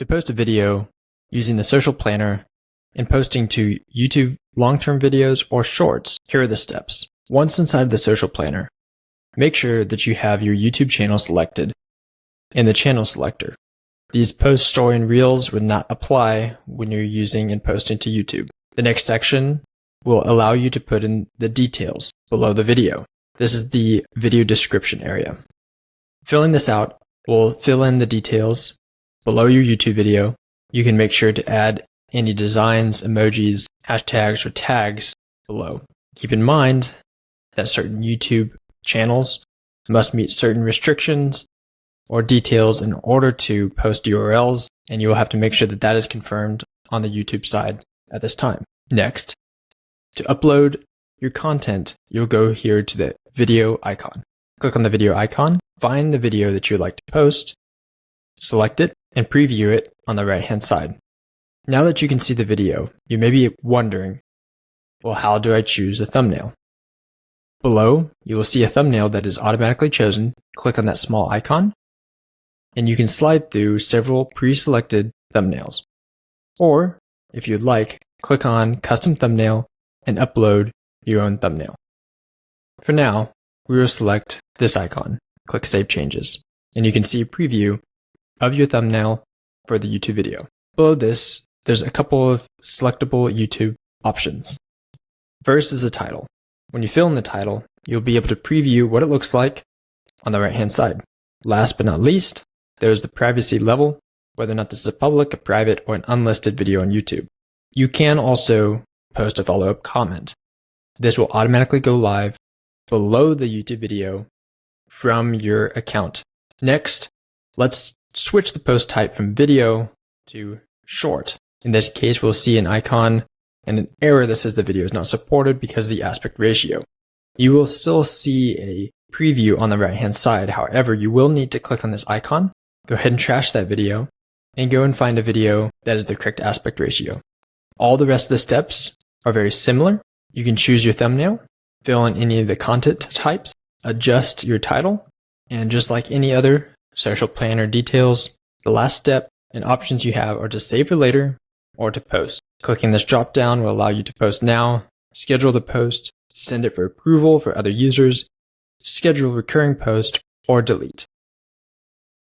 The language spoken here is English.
To post a video using the social planner and posting to YouTube long-term videos or shorts, here are the steps. Once inside the social planner, make sure that you have your YouTube channel selected in the channel selector. These post, story, and reels would not apply when you're using and posting to YouTube. The next section will allow you to put in the details below the video. This is the video description area. Filling this out will fill in the details below your YouTube video. You can make sure to add any designs, emojis, hashtags, or tags below. Keep in mind that certain YouTube channels must meet certain restrictions or details in order to post URLs, and you will have to make sure that that is confirmed on the YouTube side at this time. Next, to upload your content, you'll go here to the video icon. Click on the video icon, find the video that you'd like to post, select it, and preview it on the right-hand side. Now that you can see the video, you may be wondering, well, how do I choose a thumbnail? Below, you will see a thumbnail that is automatically chosen. Click on that small icon, and you can slide through several pre-selected thumbnails. Or, if you'd like, click on Custom Thumbnail and upload your own thumbnail. For now, we will select this icon. Click Save Changes, and you can see a preview of your thumbnail for the YouTube video. Below this, there's a couple of selectable YouTube options. First is the title. When you fill in the title, you'll be able to preview what it looks like on the right-hand side. Last but not least, there's the privacy level, whether or not this is a public, a private, or an unlisted video on YouTube. You can also post a follow-up comment. This will automatically go live below the YouTube video from your account. Next, let's switch the post type from video to short. In this case, we'll see an icon and an error that says the video is not supported because of the aspect ratio. You will still see a preview on the right-hand side. However, you will need to click on this icon, go ahead and trash that video, and go and find a video that is the correct aspect ratio. All the rest of the steps are very similar. You can choose your thumbnail, fill in any of the content types, adjust your title, and just like any other social planner details, the last step and options you have are to save for later or to post. Clicking this drop down will allow you to post now, schedule the post, send it for approval for other users, schedule recurring post, or delete.